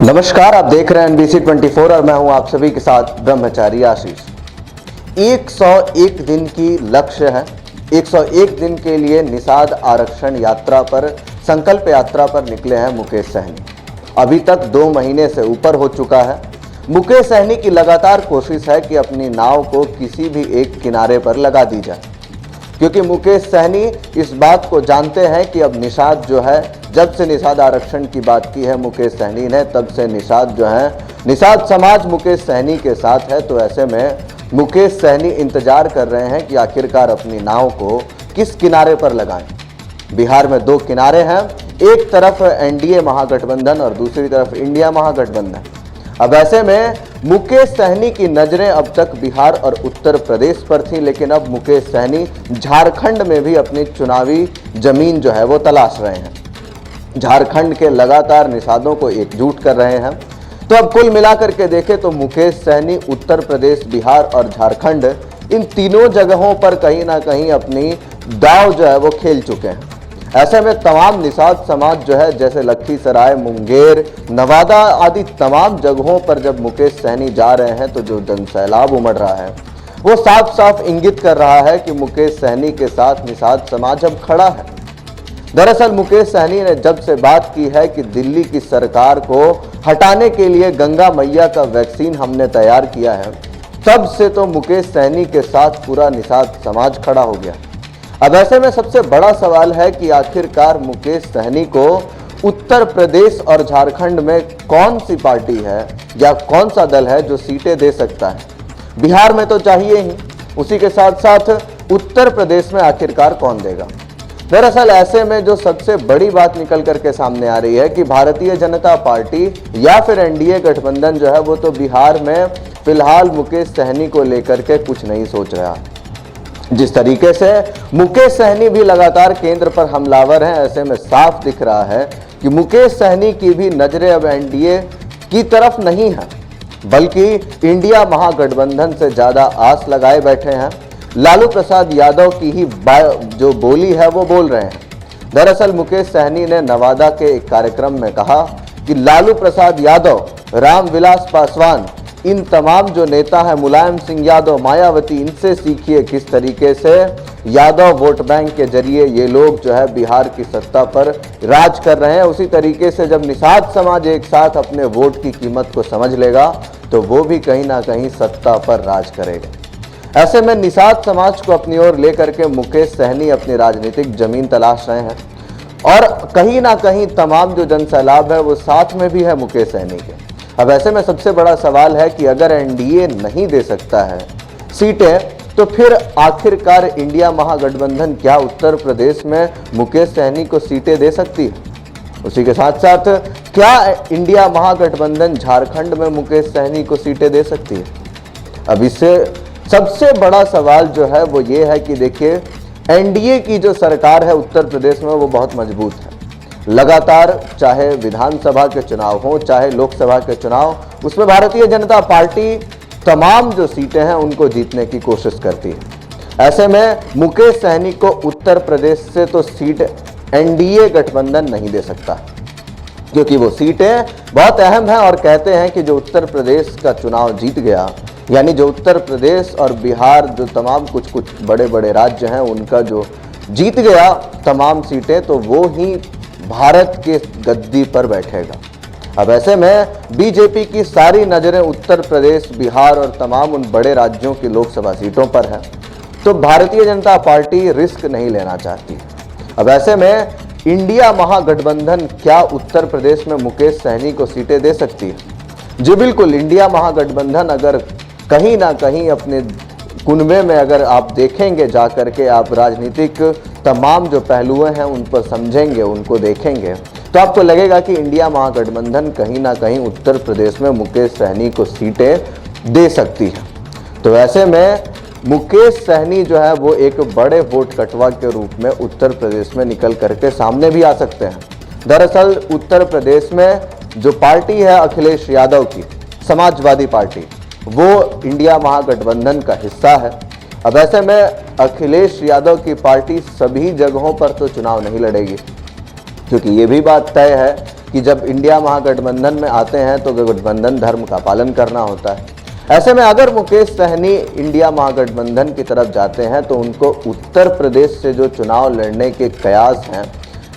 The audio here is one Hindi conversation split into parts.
नमस्कार, आप देख रहे हैं NBC 24 और मैं हूं आप सभी के साथ ब्रह्मचारी आशीष। 101 दिन की लक्ष्य है। 101 दिन के लिए निषाद आरक्षण यात्रा पर, संकल्प यात्रा पर निकले हैं मुकेश सहनी। अभी तक 2 महीने से ऊपर हो चुका है। मुकेश सहनी की लगातार कोशिश है कि अपनी नाव को किसी भी एक किनारे पर लगा दी जाए, क्योंकि मुकेश सहनी इस बात को जानते हैं कि अब निषाद जो है, जब से निषाद आरक्षण की बात की है मुकेश सहनी ने, तब से निषाद जो है, निषाद समाज मुकेश सहनी के साथ है। तो ऐसे में मुकेश सहनी इंतजार कर रहे हैं कि आखिरकार अपनी नाव को किस किनारे पर लगाएं। बिहार में 2 किनारे हैं, एक तरफ एनडीए महागठबंधन और दूसरी तरफ इंडिया महागठबंधन। अब ऐसे में मुकेश सहनी की नजरें अब तक बिहार और उत्तर प्रदेश पर थी, लेकिन अब मुकेश सहनी झारखंड में भी अपनी चुनावी जमीन जो है वो तलाश रहे हैं। झारखंड के लगातार निषादों को एकजुट कर रहे हैं। तो अब कुल मिलाकर के देखें तो मुकेश सहनी उत्तर प्रदेश, बिहार और झारखंड, इन तीनों जगहों पर कहीं ना कहीं अपनी दाव जो है वो खेल चुके हैं। ऐसे में तमाम निषाद समाज जो है, जैसे लखीसराय, मुंगेर, नवादा आदि तमाम जगहों पर जब मुकेश सहनी जा रहे हैं तो जो जनसैलाब उमड़ रहा है वो साफ साफ इंगित कर रहा है कि मुकेश सहनी के साथ निषाद समाज अब खड़ा है। दरअसल मुकेश सहनी ने जब से बात की है कि दिल्ली की सरकार को हटाने के लिए गंगा मैया का वैक्सीन हमने तैयार किया है, तब से तो मुकेश सहनी के साथ पूरा निषाद समाज खड़ा हो गया। अब ऐसे में सबसे बड़ा सवाल है कि आखिरकार मुकेश सहनी को उत्तर प्रदेश और झारखंड में कौन सी पार्टी है या कौन सा दल है जो सीटें दे सकता है। बिहार में तो चाहिए ही, उसी के साथ साथ उत्तर प्रदेश में आखिरकार कौन देगा। दरअसल ऐसे में जो सबसे बड़ी बात निकल करके सामने आ रही है कि भारतीय जनता पार्टी या फिर एनडीए गठबंधन जो है वो तो बिहार में फिलहाल मुकेश सहनी को लेकर के कुछ नहीं सोच रहा। जिस तरीके से मुकेश सहनी भी लगातार केंद्र पर हमलावर हैं, ऐसे में साफ दिख रहा है कि मुकेश सहनी की भी नजरें अब एनडीए की तरफ नहीं है, बल्कि इंडिया महागठबंधन से ज्यादा आस लगाए बैठे हैं। लालू प्रसाद यादव की ही जो बोली है वो बोल रहे हैं। दरअसल मुकेश सहनी ने नवादा के एक कार्यक्रम में कहा कि लालू प्रसाद यादव, रामविलास पासवान, इन तमाम जो नेता हैं, मुलायम सिंह यादव, मायावती, इनसे सीखिए किस तरीके से यादव वोट बैंक के जरिए ये लोग जो है बिहार की सत्ता पर राज कर रहे हैं। उसी तरीके से जब निषाद समाज एक साथ अपने वोट की कीमत को समझ लेगा तो वो भी कहीं ना कहीं सत्ता पर राज करेगा। ऐसे में निषाद समाज को अपनी ओर लेकर के मुकेश सहनी अपनी राजनीतिक जमीन तलाश रहे हैं और कहीं ना कहीं तमाम जो जनसैलाब है वो साथ में भी है मुकेश सहनी के। अब ऐसे में सबसे बड़ा सवाल है कि अगर एनडीए नहीं दे सकता है सीटें, तो फिर आखिरकार इंडिया महागठबंधन क्या उत्तर प्रदेश में मुकेश सहनी को सीटें दे सकती है? उसी के साथ साथ क्या इंडिया महागठबंधन झारखंड में मुकेश सहनी को सीटें दे सकती है? अब इससे सबसे बड़ा सवाल जो है वो ये है कि देखिए, एनडीए की जो सरकार है उत्तर प्रदेश में वो बहुत मजबूत है। लगातार चाहे विधानसभा के चुनाव हो, चाहे लोकसभा के चुनाव, उसमें भारतीय जनता पार्टी तमाम जो सीटें हैं उनको जीतने की कोशिश करती है। ऐसे में मुकेश सहनी को उत्तर प्रदेश से तो सीट एनडीए गठबंधन नहीं दे सकता, क्योंकि वो सीटें बहुत अहम हैं और कहते हैं कि जो उत्तर प्रदेश का चुनाव जीत गया, यानी जो उत्तर प्रदेश और बिहार जो तमाम कुछ बड़े बड़े राज्य हैं उनका जो जीत गया तमाम सीटें, तो वो ही भारत के गद्दी पर बैठेगा। अब ऐसे में बीजेपी की सारी नज़रें उत्तर प्रदेश, बिहार और तमाम उन बड़े राज्यों की लोकसभा सीटों पर है, तो भारतीय जनता पार्टी रिस्क नहीं लेना चाहती। अब ऐसे में इंडिया महागठबंधन क्या उत्तर प्रदेश में मुकेश सहनी को सीटें दे सकती है? जी बिल्कुल, इंडिया महागठबंधन अगर कहीं ना कहीं अपने कुनबे में अगर आप देखेंगे, जा कर के आप राजनीतिक तमाम जो पहलू हैं उन पर समझेंगे, उनको देखेंगे, तो आपको लगेगा कि इंडिया महागठबंधन कहीं ना कहीं उत्तर प्रदेश में मुकेश सहनी को सीटें दे सकती है। तो ऐसे में मुकेश सहनी जो है वो एक बड़े वोट कटवा के रूप में उत्तर प्रदेश में निकल करके सामने भी आ सकते हैं। दरअसल उत्तर प्रदेश में जो पार्टी है अखिलेश यादव की, समाजवादी पार्टी, वो इंडिया महागठबंधन का हिस्सा है। अब ऐसे में अखिलेश यादव की पार्टी सभी जगहों पर तो चुनाव नहीं लड़ेगी, क्योंकि ये भी बात तय है कि कि जब इंडिया महागठबंधन में आते हैं तो गठबंधन धर्म का पालन करना होता है। ऐसे में अगर मुकेश सहनी इंडिया महागठबंधन की तरफ जाते हैं तो उनको उत्तर प्रदेश से जो चुनाव लड़ने के कयास हैं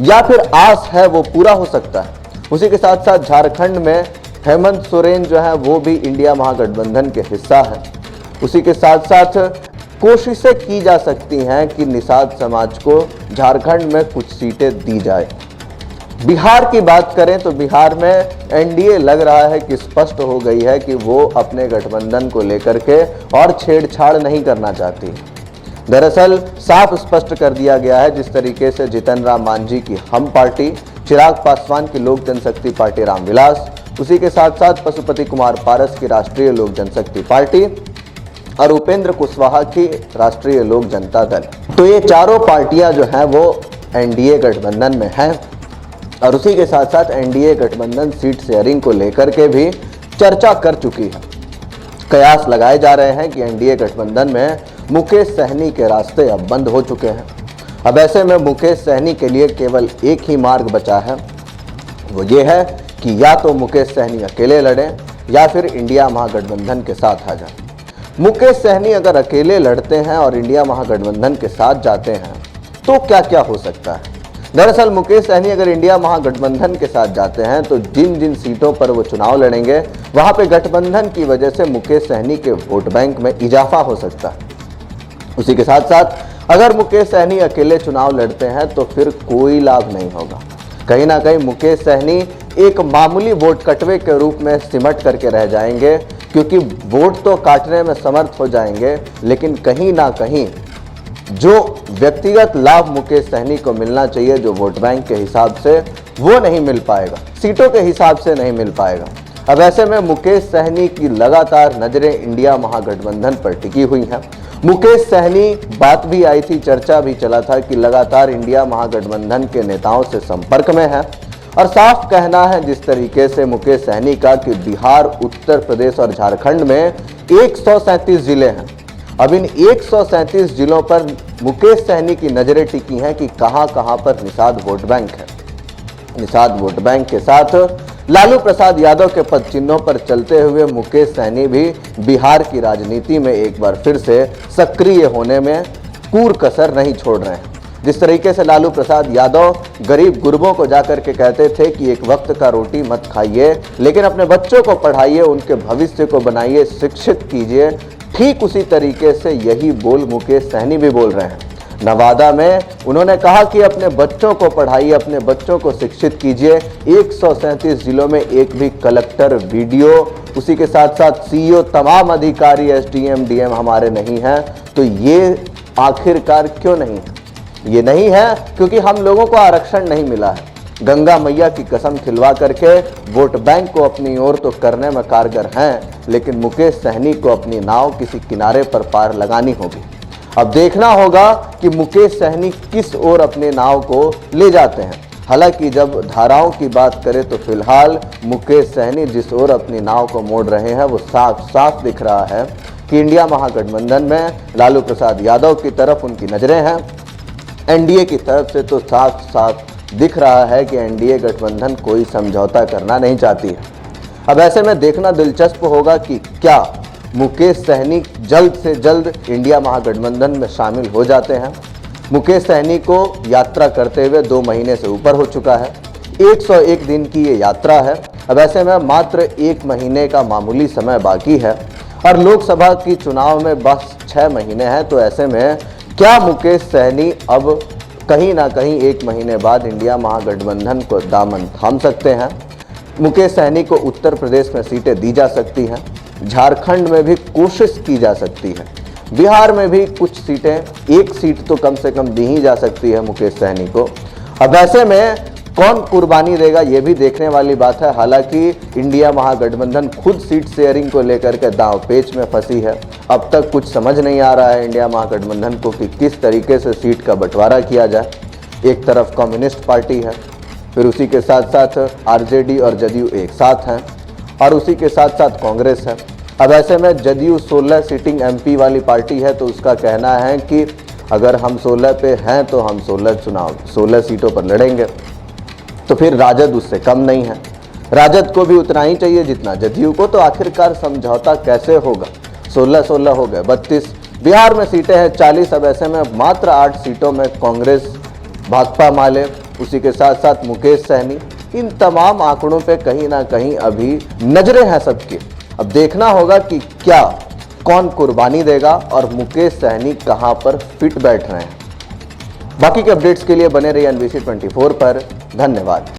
या फिर आस है वो पूरा हो सकता है। उसी के साथ साथ झारखंड में हेमंत सोरेन जो है वो भी इंडिया महागठबंधन के हिस्सा है। उसी के साथ साथ कोशिशें की जा सकती हैं कि निषाद समाज को झारखंड में कुछ सीटें दी जाए। बिहार की बात करें तो बिहार में एनडीए लग रहा है कि स्पष्ट हो गई है कि वो अपने गठबंधन को लेकर के और छेड़छाड़ नहीं करना चाहती। दरअसल साफ स्पष्ट कर दिया गया है, जिस तरीके से जीतन राम मांझी की हम पार्टी, चिराग पासवान की लोक जनशक्ति पार्टी रामविलास, उसी के साथ साथ पशुपति कुमार पारस की राष्ट्रीय लोक जनशक्ति पार्टी और उपेंद्र कुशवाहा की राष्ट्रीय लोक जनता दल, तो ये चारों पार्टियां जो हैं वो एनडीए गठबंधन में हैं। और उसी के साथ साथ एनडीए गठबंधन सीट शेयरिंग को लेकर के भी चर्चा कर चुकी है। कयास लगाए जा रहे हैं कि एनडीए गठबंधन में मुकेश सहनी के रास्ते अब बंद हो चुके हैं। अब ऐसे में मुकेश सहनी के लिए केवल एक ही मार्ग बचा है, वो ये है कि या तो मुकेश सहनी अकेले लड़ें या फिर इंडिया महागठबंधन के साथ आ जाए। मुकेश सहनी अगर अकेले लड़ते हैं और इंडिया महागठबंधन के साथ जाते हैं तो क्या क्या हो सकता है। दरअसल मुकेश सहनी अगर इंडिया महागठबंधन के साथ जाते हैं तो जिन जिन सीटों पर वो चुनाव लड़ेंगे वहां पे गठबंधन की वजह से मुकेश सहनी के वोट बैंक में इजाफा हो सकता है। उसी के साथ साथ अगर मुकेश सहनी अकेले चुनाव लड़ते हैं तो फिर कोई लाभ नहीं होगा। कहीं ना कहीं मुकेश सहनी एक मामूली वोट कटवे के रूप में सिमट करके रह जाएंगे, क्योंकि वोट तो काटने में समर्थ हो जाएंगे लेकिन कहीं ना कहीं जो व्यक्तिगत लाभ मुकेश सहनी को मिलना चाहिए जो वोट बैंक के हिसाब से, वो नहीं मिल पाएगा, सीटों के हिसाब से नहीं मिल पाएगा। अब ऐसे में मुकेश सहनी की लगातार नजरें इंडिया महागठबंधन पर टिकी हुई हैं। मुकेश सहनी, बात भी आई थी, चर्चा भी चला था कि लगातार इंडिया महागठबंधन के नेताओं से संपर्क में है और साफ कहना है जिस तरीके से मुकेश सहनी का कि बिहार, उत्तर प्रदेश और झारखंड में 137 जिले हैं। अब इन 137 जिलों पर मुकेश सहनी की नजरें टिकी हैं कि कहां कहां पर निषाद वोट बैंक है। निषाद वोट बैंक के साथ लालू प्रसाद यादव के पद चिन्हों पर चलते हुए मुकेश सहनी भी बिहार की राजनीति में एक बार फिर से सक्रिय होने में कोई कसर नहीं छोड़ रहे हैं। जिस तरीके से लालू प्रसाद यादव गरीब गुरबों को जाकर के कहते थे कि एक वक्त का रोटी मत खाइए लेकिन अपने बच्चों को पढ़ाइए, उनके भविष्य को बनाइए, शिक्षित कीजिए, ठीक उसी तरीके से यही बोल मुकेश सहनी भी बोल रहे हैं। नवादा में उन्होंने कहा कि अपने बच्चों को पढ़ाइए, अपने बच्चों को शिक्षित कीजिए। 137 जिलों में एक भी कलेक्टर, वीडियो, उसी के साथ साथ सीईओ, तमाम अधिकारी, एसडीएम, डीएम हमारे नहीं हैं। तो ये आखिरकार क्यों नहीं है? ये नहीं है क्योंकि हम लोगों को आरक्षण नहीं मिला है। गंगा मैया की कसम खिलवा करके वोट बैंक को अपनी ओर तो करने में कारगर हैं, लेकिन मुकेश सहनी को अपनी नाव किसी किनारे पर पार लगानी होगी। अब देखना होगा कि मुकेश सहनी किस ओर अपने नाव को ले जाते हैं। हालांकि जब धाराओं की बात करें तो फिलहाल मुकेश सहनी जिस ओर अपनी नाव को मोड़ रहे हैं वो साफ साफ दिख रहा है कि इंडिया महागठबंधन में लालू प्रसाद यादव की तरफ उनकी नजरें हैं। एनडीए की तरफ से तो साफ साफ दिख रहा है कि एनडीए गठबंधन कोई समझौता करना नहीं चाहती है। अब ऐसे में देखना दिलचस्प होगा कि क्या मुकेश सहनी जल्द से जल्द इंडिया महागठबंधन में शामिल हो जाते हैं। मुकेश सहनी को यात्रा करते हुए 2 महीने से ऊपर हो चुका है। 101 दिन की ये यात्रा है। अब ऐसे में मात्र 1 महीने का मामूली समय बाकी है और लोकसभा की चुनाव में बस 6 महीने हैं। तो ऐसे में क्या मुकेश सहनी अब कहीं ना कहीं 1 महीने बाद इंडिया महागठबंधन को दामन थाम सकते हैं? मुकेश सहनी को उत्तर प्रदेश में सीटें दी जा सकती हैं, झारखंड में भी कोशिश की जा सकती है, बिहार में भी कुछ सीटें, 1 सीट तो कम से कम दी ही जा सकती है मुकेश सहनी को। अब ऐसे में कौन कुर्बानी देगा ये भी देखने वाली बात है। हालांकि इंडिया महागठबंधन खुद सीट शेयरिंग को लेकर के दांव पेच में फंसी है। अब तक कुछ समझ नहीं आ रहा है इंडिया महागठबंधन को कि किस तरीके से सीट का बंटवारा किया जाए। एक तरफ कम्युनिस्ट पार्टी है, फिर उसी के साथ साथ आरजेडी और जदयू एक साथ हैं और उसी के साथ साथ कांग्रेस है। अब ऐसे में जदयू 16 सीटिंग एमपी वाली पार्टी है, तो उसका कहना है कि अगर हम 16 पे हैं तो हम 16 सीटों पर लड़ेंगे। तो फिर राजद उससे कम नहीं है। राजद को भी उतना ही चाहिए जितना जदयू को। तो आखिरकार समझौता कैसे होगा? 16-16 हो गए 32। बिहार में सीटें हैं 40। अब ऐसे में मात्र 8 सीटों में कांग्रेस, भाकपा माले, उसी के साथ साथ मुकेश सहनी, इन तमाम आंकड़ों पे कहीं ना कहीं अभी नजरें हैं सबकी। अब देखना होगा कि क्या कौन कुर्बानी देगा और मुकेश सहनी कहां पर फिट बैठ रहे हैं। बाकी के अपडेट्स के लिए बने रहिए NBC 24 पर। धन्यवाद।